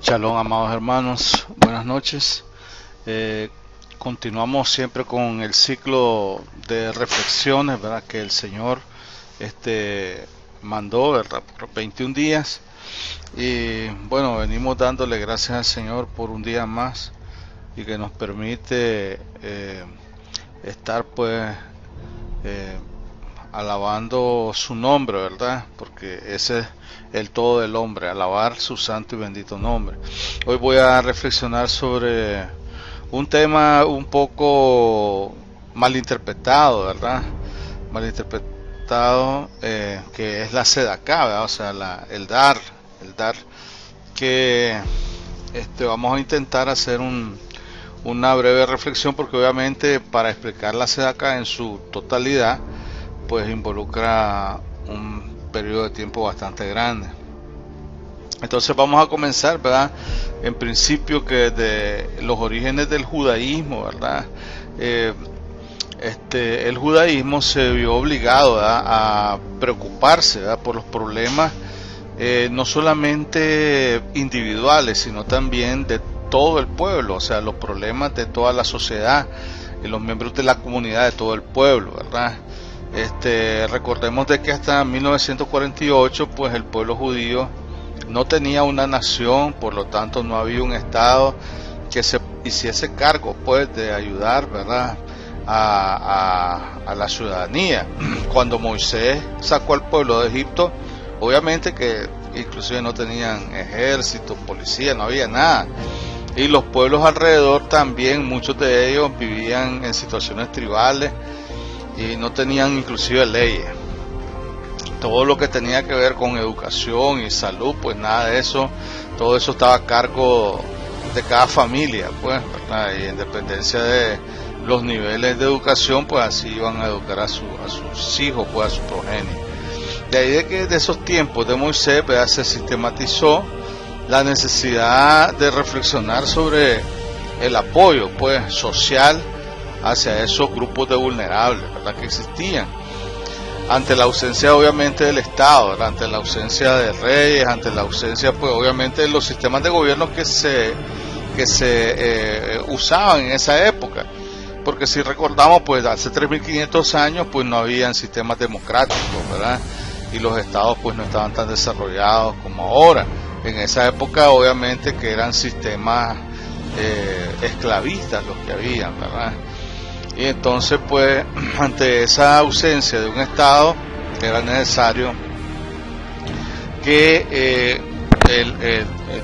Shalom, amados hermanos, buenas noches. Eh, Continuamos siempre con el ciclo de reflexiones, ¿verdad? Que el Señor mandó, ¿verdad? Por 21 días. Y bueno, venimos dándole gracias al Señor por un día más y que nos permite estar pues eh, alabando su nombre, ¿verdad? Porque ese es el todo del hombre, alabar su santo y bendito nombre. Hoy voy a reflexionar sobre un tema un poco malinterpretado, ¿verdad? Malinterpretado, que es la sedaká, ¿verdad? O sea, el dar, que vamos a intentar hacer una breve reflexión, porque obviamente para explicar la sedaká en su totalidad, pues involucra un periodo de tiempo bastante grande. Entonces vamos a comenzar, ¿verdad? En principio, que desde los orígenes del judaísmo, ¿verdad? El judaísmo se vio obligado, ¿verdad?, a preocuparse, ¿verdad?, por los problemas no solamente individuales, sino también de todo el pueblo, o sea, los problemas de toda la sociedad, los miembros de la comunidad de todo el pueblo, ¿verdad? Recordemos de que hasta 1948 pues el pueblo judío no tenía una nación, por lo tanto no había un estado que se hiciese cargo pues de ayudar, ¿verdad?, a la ciudadanía. Cuando Moisés sacó al pueblo de Egipto, obviamente que inclusive no tenían ejército, policía, no había nada, y los pueblos alrededor también, muchos de ellos vivían en situaciones tribales y no tenían inclusive leyes. Todo lo que tenía que ver con educación y salud, pues nada de eso, todo eso estaba a cargo de cada familia, pues, ¿verdad? Y en dependencia de los niveles de educación, pues así iban a educar a sus hijos, pues a su progenie. De ahí de que de esos tiempos de Moisés, ¿verdad?, se sistematizó la necesidad de reflexionar sobre el apoyo, pues, social hacia esos grupos de vulnerables, ¿verdad?, que existían ante la ausencia obviamente del Estado, ¿verdad?, ante la ausencia de reyes, ante la ausencia pues obviamente de los sistemas de gobierno que se usaban en esa época, porque si recordamos pues hace 3500 años pues no habían sistemas democráticos, ¿verdad?, y los estados pues no estaban tan desarrollados como ahora. En esa época obviamente que eran sistemas esclavistas los que habían, ¿verdad? Y entonces pues ante esa ausencia de un estado era necesario que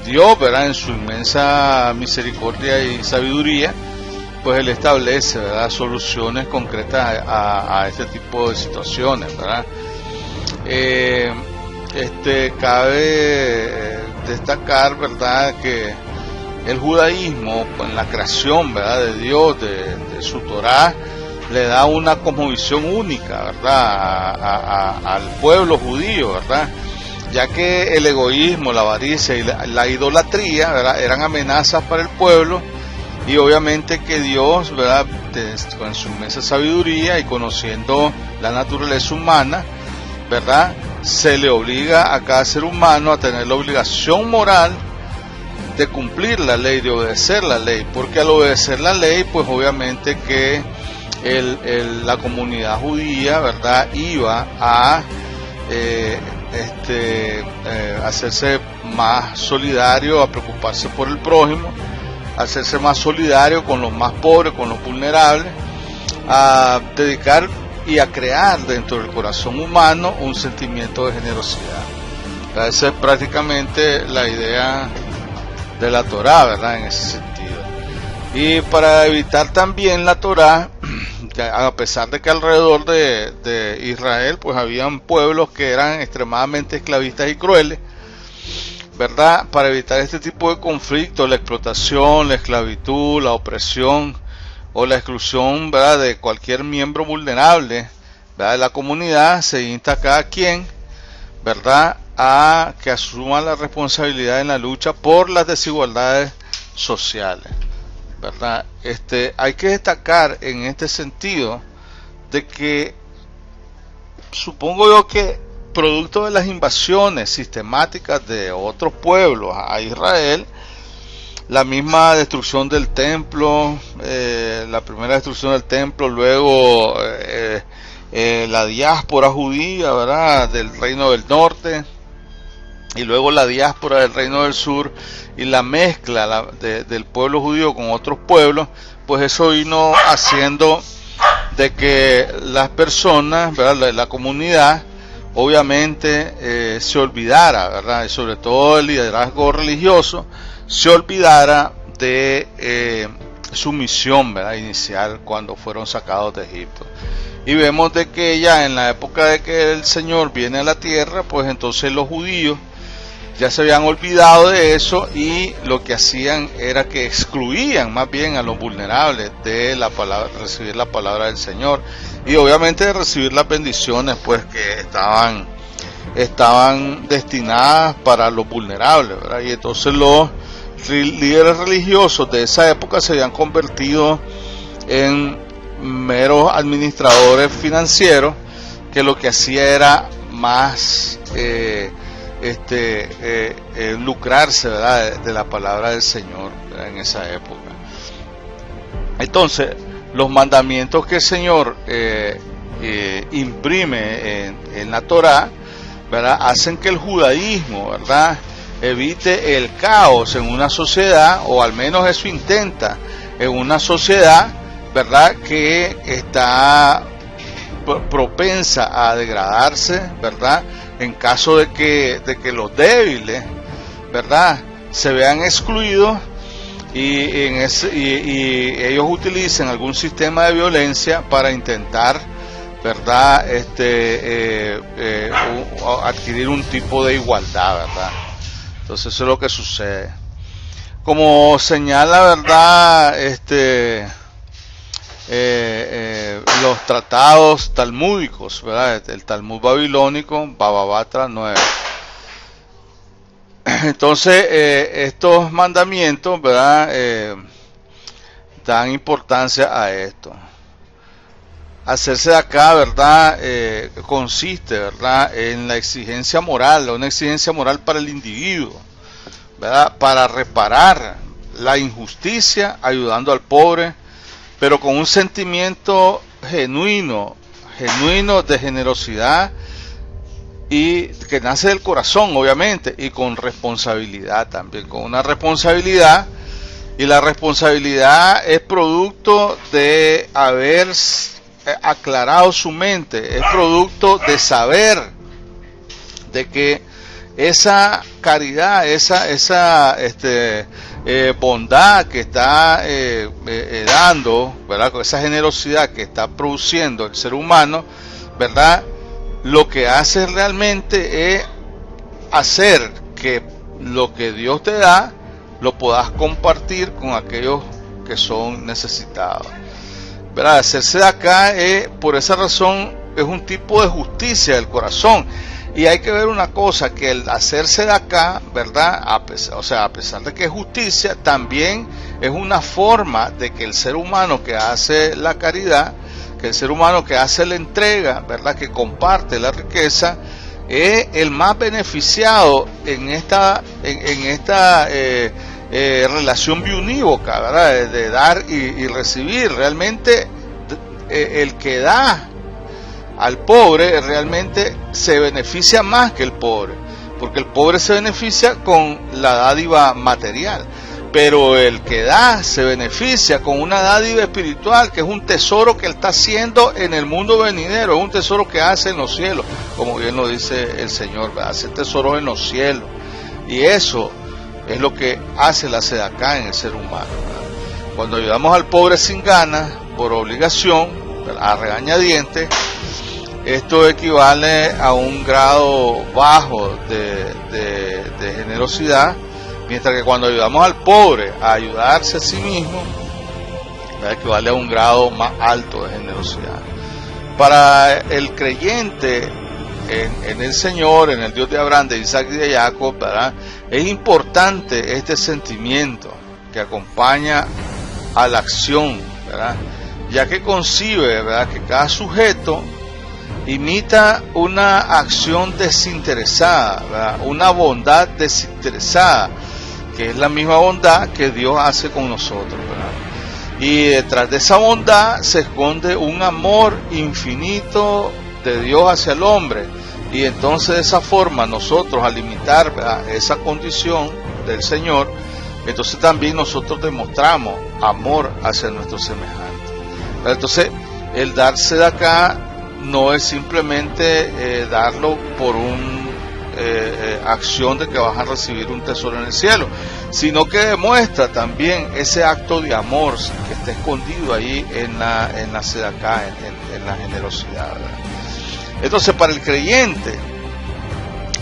Dios, ¿verdad?, en su inmensa misericordia y sabiduría, pues él establece, ¿verdad?, soluciones concretas a este tipo de situaciones, ¿verdad? Cabe destacar, ¿verdad?, que el judaísmo, en la creación, ¿verdad?, de Dios, de su Torá, le da una cosmovisión única, ¿verdad?, al pueblo judío, ¿verdad?, ya que el egoísmo, la avaricia y la idolatría, ¿verdad?, eran amenazas para el pueblo, y obviamente que Dios, ¿verdad?, con su inmensa sabiduría y conociendo la naturaleza humana, ¿verdad?, se le obliga a cada ser humano a tener la obligación moral de cumplir la ley, de obedecer la ley, porque al obedecer la ley, pues obviamente que la comunidad judía, ¿verdad?, iba a hacerse más solidario, a preocuparse por el prójimo, a hacerse más solidario con los más pobres, con los vulnerables, a dedicar y a crear dentro del corazón humano un sentimiento de generosidad. Esa es prácticamente la idea de la Torá, ¿verdad?, en ese sentido. Y para evitar también la Torá, a pesar de que alrededor de Israel pues habían pueblos que eran extremadamente esclavistas y crueles, ¿verdad?, para evitar este tipo de conflictos, la explotación, la esclavitud, la opresión o la exclusión, ¿verdad?, de cualquier miembro vulnerable, ¿verdad?, de la comunidad, se insta a cada quien, ¿verdad?, a que asuma la responsabilidad en la lucha por las desigualdades sociales, ¿verdad? Hay que destacar en este sentido de que supongo yo que producto de las invasiones sistemáticas de otros pueblos a Israel, la misma destrucción del templo, la primera destrucción del templo, luego la diáspora judía, ¿verdad?, del reino del norte, y luego la diáspora del reino del sur, y la mezcla del pueblo judío con otros pueblos, pues eso vino haciendo de que las personas, ¿verdad?, la comunidad, obviamente se olvidara, ¿verdad?, y sobre todo el liderazgo religioso, se olvidara de su misión, ¿verdad?, inicial cuando fueron sacados de Egipto. Y vemos de que ya en la época de que el Señor viene a la tierra, pues entonces los judíos ya se habían olvidado de eso, y lo que hacían era que excluían más bien a los vulnerables de la palabra, recibir la palabra del Señor, y obviamente de recibir las bendiciones pues que estaban destinadas para los vulnerables, ¿verdad? Y entonces los líderes religiosos de esa época se habían convertido en meros administradores financieros, que lo que hacía era más lucrarse, ¿verdad?, de la palabra del Señor, ¿verdad?, en esa época. Entonces, los mandamientos que el Señor imprime en la Torá, ¿verdad?, hacen que el judaísmo, ¿verdad?, evite el caos en una sociedad, o al menos eso intenta, en una sociedad, ¿verdad?, que está propensa a degradarse, ¿verdad?, en caso de que los débiles, ¿verdad?, se vean excluidos, y ellos utilicen algún sistema de violencia para intentar, ¿verdad?, adquirir un tipo de igualdad, ¿verdad? Entonces eso es lo que sucede. Como señala, ¿verdad?, los tratados talmúdicos, ¿verdad?, el Talmud babilónico, Baba Batra 9. Entonces, estos mandamientos, ¿verdad?, dan importancia a esto. Hacerse de acá, ¿verdad?, consiste, ¿verdad?, en la exigencia moral, una exigencia moral para el individuo, ¿verdad?, para reparar la injusticia, ayudando al pobre, pero con un sentimiento genuino de generosidad, y que nace del corazón, obviamente, y con responsabilidad también, con una responsabilidad, y la responsabilidad es producto de haber aclarado su mente, es producto de saber de que esa caridad, esa bondad que está dando, ¿verdad?, con esa generosidad que está produciendo el ser humano, ¿verdad?, lo que hace realmente es hacer que lo que Dios te da lo puedas compartir con aquellos que son necesitados, ¿verdad? Hacerse de acá por esa razón es un tipo de justicia del corazón. Y hay que ver una cosa, que el hacerse de acá, ¿verdad?, a pesar de que es justicia, también es una forma de que el ser humano que hace la caridad, que el ser humano que hace la entrega, ¿verdad?, que comparte la riqueza, es el más beneficiado en esta relación biunívoca, ¿verdad?, de dar y recibir. Realmente el que da al pobre realmente se beneficia más que el pobre, porque el pobre se beneficia con la dádiva material, pero el que da se beneficia con una dádiva espiritual, que es un tesoro que él está haciendo en el mundo venidero, es un tesoro que hace en los cielos, como bien lo dice el Señor, hace tesoros en los cielos, y eso es lo que hace la sedacá en el ser humano, ¿verdad? Cuando ayudamos al pobre sin ganas, por obligación, ¿verdad?, a regañadientes, esto equivale a un grado bajo de generosidad, mientras que cuando ayudamos al pobre a ayudarse a sí mismo, equivale a un grado más alto de generosidad. Para el creyente en el Señor, en el Dios de Abraham, de Isaac y de Jacob, ¿verdad?, es importante este sentimiento que acompaña a la acción, ¿verdad?, ya que concibe, ¿verdad?, que cada sujeto imita una acción desinteresada, ¿verdad?, una bondad desinteresada, que es la misma bondad que Dios hace con nosotros, ¿verdad? Y detrás de esa bondad se esconde un amor infinito de Dios hacia el hombre. Y entonces de esa forma nosotros, al limitar, ¿verdad?, esa condición del Señor, entonces también nosotros demostramos amor hacia nuestros semejantes. Entonces el darse de acá no es simplemente darlo por una acción de que vas a recibir un tesoro en el cielo, sino que demuestra también ese acto de amor que está escondido ahí en la sedacá, en la generosidad, ¿verdad? Entonces, para el creyente,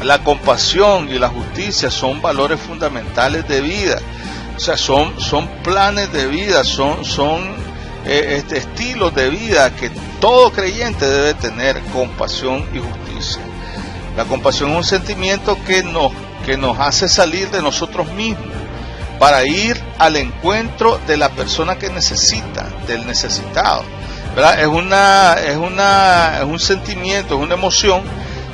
la compasión y la justicia son valores fundamentales de vida. O sea, son planes de vida, son estilos de vida que todo creyente debe tener: compasión y justicia. La compasión es un sentimiento que nos hace salir de nosotros mismos para ir al encuentro de la persona que necesita, del necesitado, ¿verdad? Es un sentimiento, es una emoción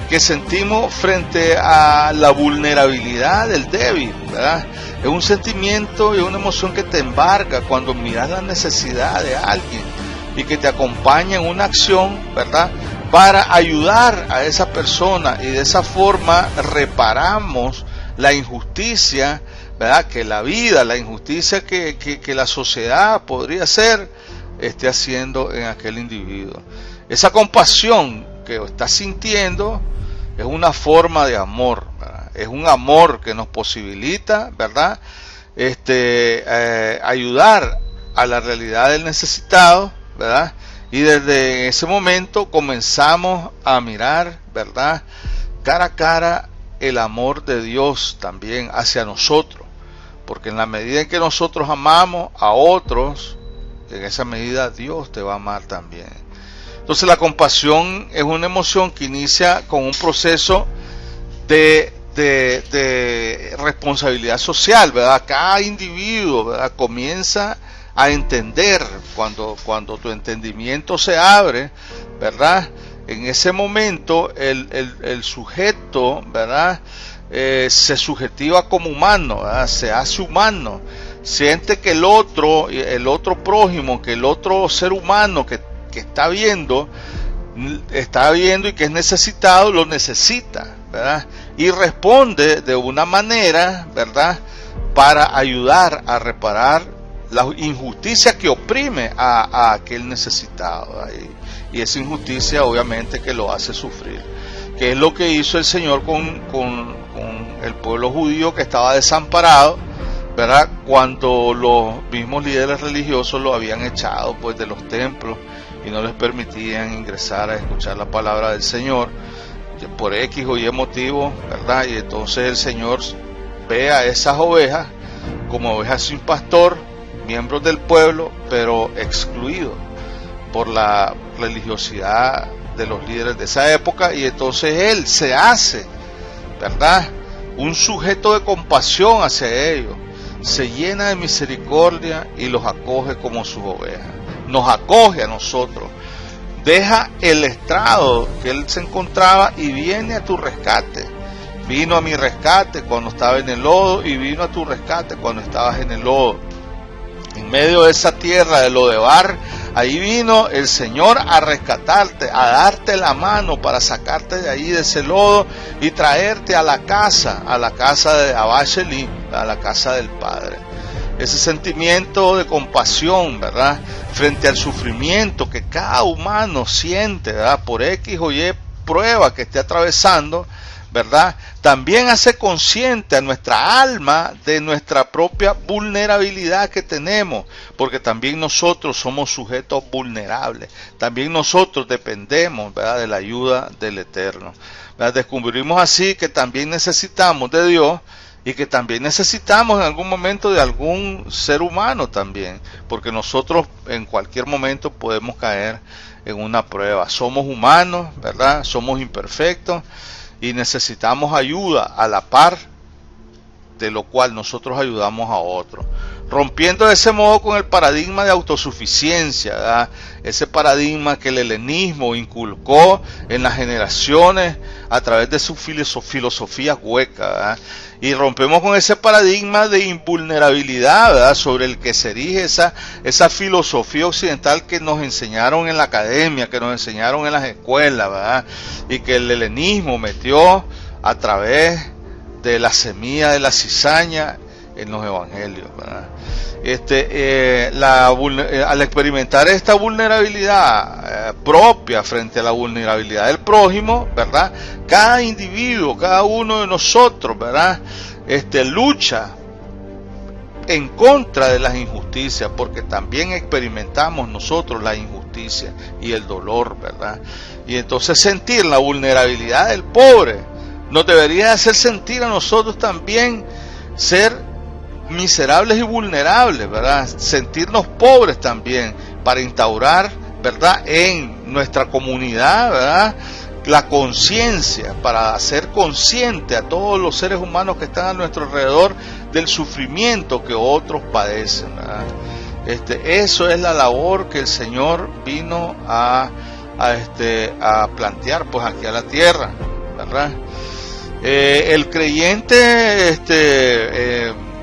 que sentimos frente a la vulnerabilidad del débil, ¿verdad? Es un sentimiento y una emoción que te embarga cuando miras la necesidad de alguien y que te acompaña en una acción, ¿verdad?, para ayudar a esa persona, y de esa forma reparamos la injusticia, ¿verdad?, que la vida, la injusticia que la sociedad podría ser, esté haciendo en aquel individuo. Esa compasión que estás sintiendo es una forma de amor, ¿verdad? Es un amor que nos posibilita, ¿verdad?, ayudar a la realidad del necesitado, ¿verdad? Y desde ese momento comenzamos a mirar, ¿verdad?, cara a cara el amor de Dios también hacia nosotros, porque en la medida en que nosotros amamos a otros, en esa medida Dios te va a amar también. Entonces la compasión es una emoción que inicia con un proceso de responsabilidad social, ¿verdad? Cada individuo, ¿verdad?, comienza a entender, cuando tu entendimiento se abre, ¿verdad?, en ese momento el sujeto, ¿verdad?, se subjetiva como humano, ¿verdad?, se hace humano, siente que el otro prójimo, que el otro ser humano que está viendo y que es necesitado, lo necesita, ¿verdad?, y responde de una manera, ¿verdad?, para ayudar a reparar la injusticia que oprime a aquel necesitado, ¿verdad? Y esa injusticia obviamente que lo hace sufrir, que es lo que hizo el Señor con el pueblo judío que estaba desamparado, ¿verdad?, cuando los mismos líderes religiosos lo habían echado pues de los templos y no les permitían ingresar a escuchar la palabra del Señor por X o Y motivo, ¿verdad? Y entonces el Señor ve a esas ovejas como ovejas sin pastor, miembros del pueblo, pero excluidos por la religiosidad de los líderes de esa época, y entonces Él se hace, ¿verdad?, un sujeto de compasión hacia ellos, se llena de misericordia y los acoge como sus ovejas, nos acoge a nosotros, deja el estrado que Él se encontraba y viene a tu rescate. Vino a mi rescate cuando estaba en el lodo y vino a tu rescate cuando estabas en el lodo. En medio de esa tierra de Lodebar, ahí vino el Señor a rescatarte, a darte la mano para sacarte de ahí, de ese lodo, y traerte a la casa de Abba Shelim, a la casa del Padre. Ese sentimiento de compasión, ¿verdad?, frente al sufrimiento que cada humano siente, ¿verdad?, por X o Y prueba que esté atravesando, ¿verdad?, también hace consciente a nuestra alma de nuestra propia vulnerabilidad que tenemos, porque también nosotros somos sujetos vulnerables, también nosotros dependemos, ¿verdad?, de la ayuda del Eterno, ¿verdad? Descubrimos así que también necesitamos de Dios y que también necesitamos en algún momento de algún ser humano también, porque nosotros en cualquier momento podemos caer en una prueba. Somos humanos, ¿verdad?, somos imperfectos y necesitamos ayuda a la par de lo cual nosotros ayudamos a otros. rompiendo de ese modo con el paradigma de autosuficiencia, ¿verdad? Ese paradigma que el helenismo inculcó en las generaciones a través de su filosofía hueca, ¿verdad? Y rompemos con ese paradigma de invulnerabilidad, ¿verdad? Sobre el que se erige esa filosofía occidental que nos enseñaron en la academia, que nos enseñaron en las escuelas, ¿verdad? Y que el helenismo metió a través de la semilla de la cizaña en los evangelios, ¿verdad? Al experimentar esta vulnerabilidad propia frente a la vulnerabilidad del prójimo, ¿verdad? Cada individuo, cada uno de nosotros, ¿verdad? Lucha en contra de las injusticias, porque también experimentamos nosotros la injusticia y el dolor, ¿verdad? Y entonces sentir la vulnerabilidad del pobre nos debería hacer sentir a nosotros también ser miserables y vulnerables, ¿verdad? Sentirnos pobres también, para instaurar, ¿verdad?, en nuestra comunidad, ¿verdad?, la conciencia, para hacer consciente a todos los seres humanos que están a nuestro alrededor del sufrimiento que otros padecen, ¿verdad? Eso es la labor que el Señor vino a plantear, pues, aquí a la tierra, ¿verdad? El creyente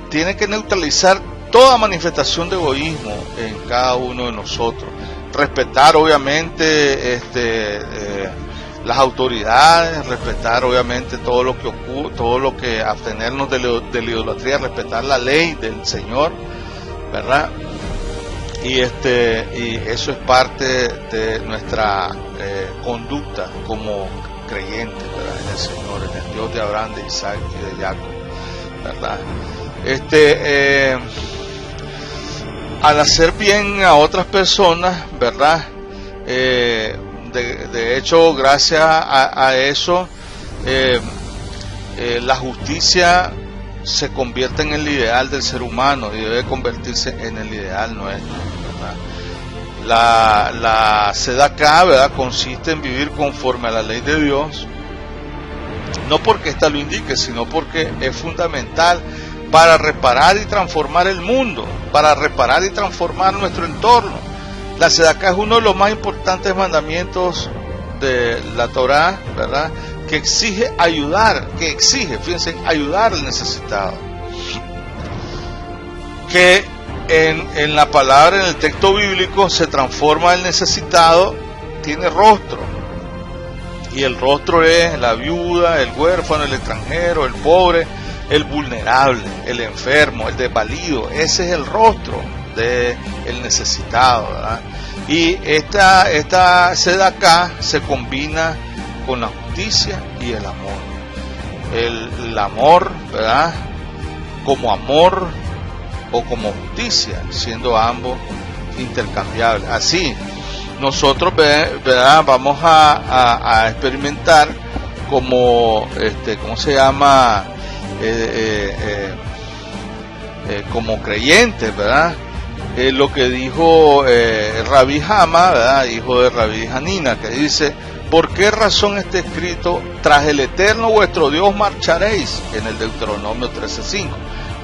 tiene que neutralizar toda manifestación de egoísmo en cada uno de nosotros, respetar obviamente las autoridades, respetar obviamente todo lo que ocurre, todo lo que abstenernos de la idolatría, respetar la ley del Señor, ¿verdad? Y eso es parte de nuestra conducta como creyentes, ¿verdad?, en el Señor, en el Dios de Abraham, de Isaac y de Jacob, ¿verdad? Al hacer bien a otras personas, ¿verdad? De hecho, gracias a eso, la justicia se convierte en el ideal del ser humano y debe convertirse en el ideal nuestro, ¿verdad? La sedaká, ¿verdad?, consiste en vivir conforme a la ley de Dios, no porque ésta lo indique, sino porque es fundamental para reparar y transformar el mundo, para reparar y transformar nuestro entorno. La sedaká es uno de los más importantes mandamientos de la Torá, ¿verdad?, que exige, fíjense, ayudar al necesitado. Que en la palabra, en el texto bíblico, se transforma el necesitado, tiene rostro. Y el rostro es la viuda, el huérfano, el extranjero, el pobre, el vulnerable, el enfermo, el desvalido. Ese es el rostro del necesitado, ¿verdad? Y esta sedaká se combina con la justicia y el amor. El amor, ¿verdad?, como amor o como justicia, siendo ambos intercambiables. Así, nosotros, ¿verdad?, vamos a experimentar como, ¿cómo se llama?, como creyentes, ¿verdad?, lo que dijo Rabbi Hama, ¿verdad?, hijo de Rabbi Hanina, que dice: ¿por qué razón está escrito, tras el Eterno vuestro Dios marcharéis? En el Deuteronomio 13:5.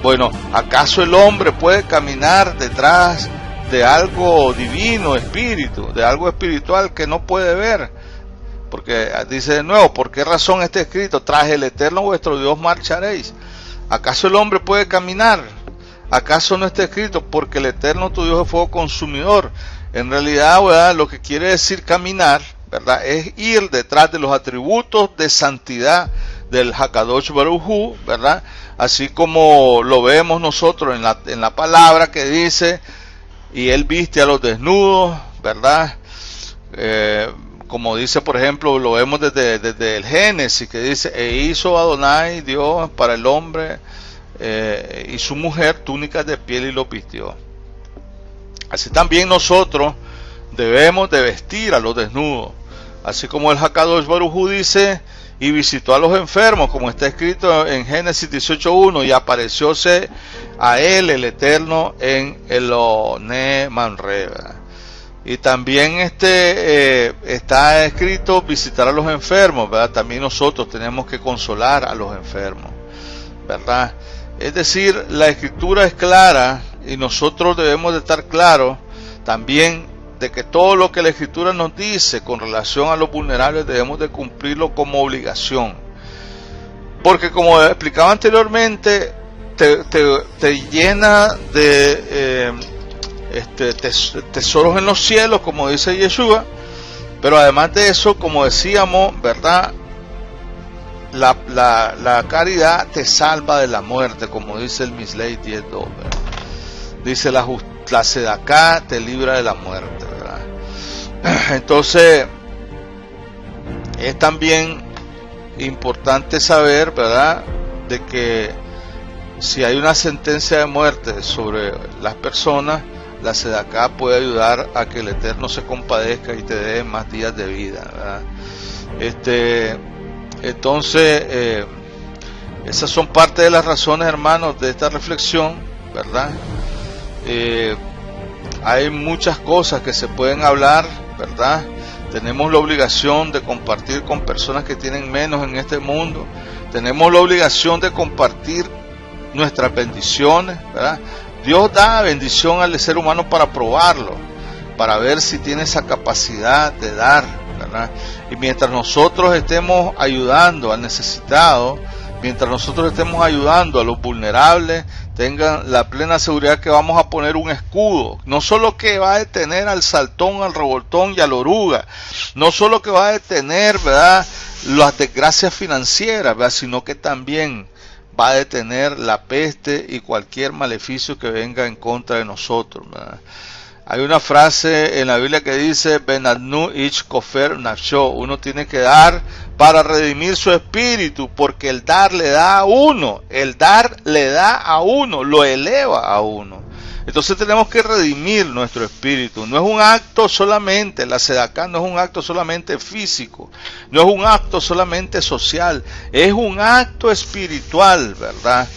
Bueno, ¿acaso el hombre puede caminar detrás de algo divino, espíritu, de algo espiritual que no puede ver? Porque dice de nuevo: ¿por qué razón está escrito, tras el Eterno vuestro Dios marcharéis? ¿Acaso el hombre puede caminar? ¿Acaso no está escrito, porque el Eterno tu Dios es fuego consumidor? En realidad, ¿verdad?, lo que quiere decir caminar, ¿verdad?, es ir detrás de los atributos de santidad del Hakadosh Baruj Hu, ¿verdad? Así como lo vemos nosotros en la palabra que dice: y él viste a los desnudos, ¿verdad? Como dice, por ejemplo, lo vemos desde el Génesis, que dice: e hizo Adonai Dios para el hombre y su mujer túnicas de piel y los vistió. Así también nosotros debemos de vestir a los desnudos, así como el Hakadosh Baruj Hu dice: y visitó a los enfermos, como está escrito en Génesis 18:1, y aparecióse a él el Eterno en Elone Manre. Y también está escrito visitar a los enfermos, ¿verdad? También nosotros tenemos que consolar a los enfermos, ¿verdad? Es decir, la escritura es clara, Y nosotros debemos de estar claros también de que todo lo que la Escritura nos dice con relación a los vulnerables debemos de cumplirlo como obligación. Porque como explicaba anteriormente, te llena de tesoros en los cielos, como dice Yeshua, pero además de eso, como decíamos, ¿verdad? La caridad te salva de la muerte, como dice el Misley 10.2, dice la Sedaká te libra de la muerte, ¿verdad? Entonces es también importante saber, ¿verdad?, de que si hay una sentencia de muerte sobre las personas, la Sedaká puede ayudar a que el Eterno se compadezca y te dé más días de vida, ¿verdad? Entonces, esas son parte de las razones, hermanos, de esta reflexión, ¿verdad? Hay muchas cosas que se pueden hablar, ¿verdad? Tenemos la obligación de compartir con personas que tienen menos en este mundo. Tenemos la obligación de compartir nuestras bendiciones, ¿verdad? Dios da bendición al ser humano para probarlo, para ver si tiene esa capacidad de dar, ¿verdad? Y mientras nosotros estemos ayudando al necesitado, mientras nosotros estemos ayudando a los vulnerables, tengan la plena seguridad que vamos a poner un escudo, no solo que va a detener al saltón, al revoltón y a la oruga, no solo que va a detener, ¿verdad?, las desgracias financieras, ¿verdad?, sino que también va a detener la peste y cualquier maleficio que venga en contra de nosotros, ¿verdad? Hay una frase en la Biblia que dice, Benadnu ich kofer nafsho, uno tiene que dar para redimir su espíritu, porque el dar le da a uno, lo eleva a uno. Entonces tenemos que redimir nuestro espíritu. No es un acto solamente, la Sedaká no es un acto solamente físico, no es un acto solamente social, es un acto espiritual, ¿verdad?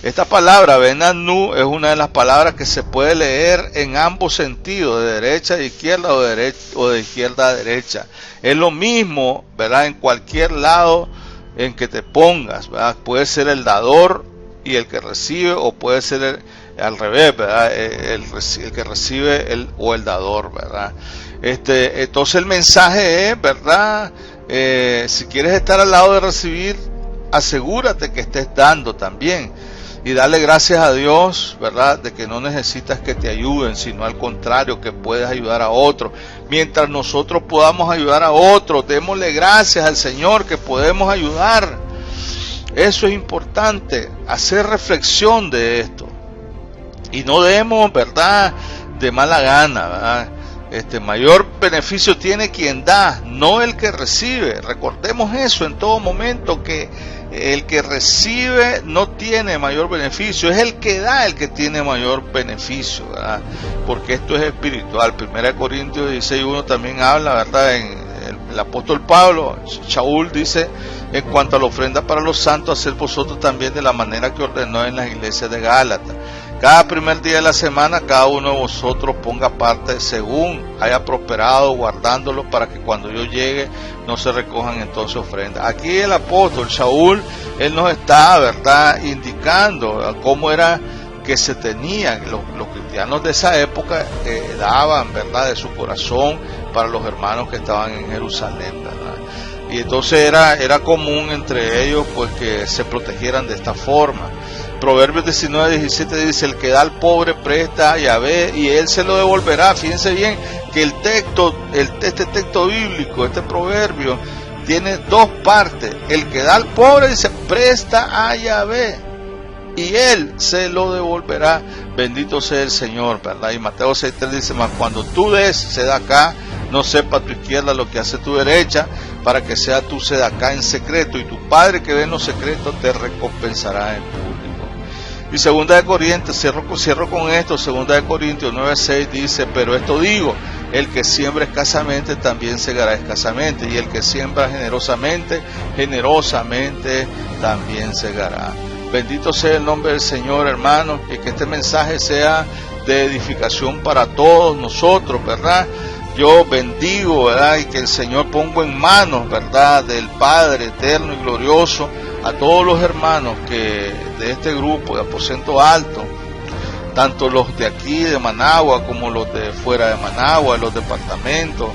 Esta palabra, Benadnu, es una de las palabras que se puede leer en ambos sentidos, de derecha a izquierda o de izquierda a derecha. Es lo mismo, ¿verdad?, en cualquier lado en que te pongas, ¿verdad? Puede ser el dador y el que recibe, o puede ser al revés, ¿verdad?, el que recibe o el dador, ¿verdad? Entonces el mensaje es, ¿verdad?, si quieres estar al lado de recibir, asegúrate que estés dando también. Y darle gracias a Dios, ¿verdad?, de que no necesitas que te ayuden, sino al contrario, que puedes ayudar a otros. Mientras nosotros podamos ayudar a otros, démosle gracias al Señor que podemos ayudar. Eso es importante, hacer reflexión de esto. Y no demos, ¿verdad?, de mala gana, ¿verdad? Mayor beneficio tiene quien da, no el que recibe. Recordemos eso en todo momento, que el que recibe no tiene mayor beneficio, es el que da el que tiene mayor beneficio, ¿verdad? Porque esto es espiritual. 1 Corintios 16:1 también habla, ¿verdad? El apóstol Pablo, Shaul, dice, en cuanto a la ofrenda para los santos, hacer vosotros también de la manera que ordenó en las iglesias de Gálatas. Cada primer día de la semana, cada uno de vosotros ponga parte según haya prosperado, guardándolo para que cuando yo llegue no se recojan entonces ofrendas. Aquí el apóstol Shaul, él nos está, ¿verdad?, indicando cómo era que se tenían los cristianos de esa época, daban, ¿verdad?, de su corazón para los hermanos que estaban en Jerusalén, ¿verdad? Y entonces era común entre ellos, pues, que se protegieran de esta forma. Proverbios 19:17 dice, el que da al pobre presta a Yahvé y él se lo devolverá. Fíjense bien que este texto bíblico, este proverbio, tiene dos partes. El que da al pobre, dice, presta a Yahvé y él se lo devolverá. Bendito sea el Señor, ¿verdad? Y Mateo 6:3 dice, mas cuando tú des Sedaká, no sepa tu izquierda lo que hace tu derecha, para que sea tu Sedaká en secreto, y tu Padre que ve en los secretos te recompensará en público. Y 2 de Corintios, cierro con esto, 2 de Corintios 9:6 dice, pero esto digo, el que siembra escasamente también segará escasamente, y el que siembra generosamente, generosamente también segará. Bendito sea el nombre del Señor, hermanos, y que este mensaje sea de edificación para todos nosotros, ¿verdad? Yo bendigo, ¿verdad?, y que el Señor ponga en manos, ¿verdad?, del Padre eterno y glorioso a todos los hermanos que de este grupo de Aposento Alto, tanto los de aquí de Managua como los de fuera de Managua, los departamentos,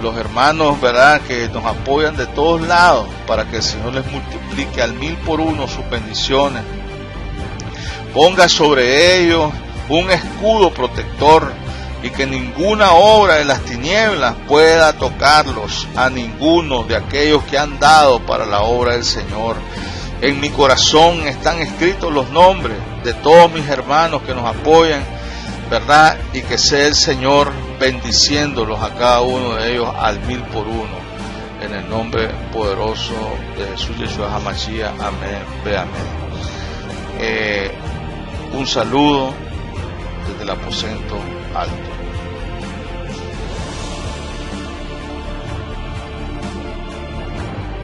los hermanos, ¿verdad?, que nos apoyan de todos lados, para que el Señor les multiplique al 1000 por uno sus bendiciones. Ponga sobre ellos un escudo protector, y que ninguna obra de las tinieblas pueda tocarlos, a ninguno de aquellos que han dado para la obra del Señor. En mi corazón están escritos los nombres de todos mis hermanos que nos apoyan, ¿verdad? Y que sea el Señor bendiciéndolos a cada uno de ellos al 1000 por uno. En el nombre poderoso de Jesús Yeshua HaMashiach. Amén. Ve amén. Un saludo desde el aposento alto.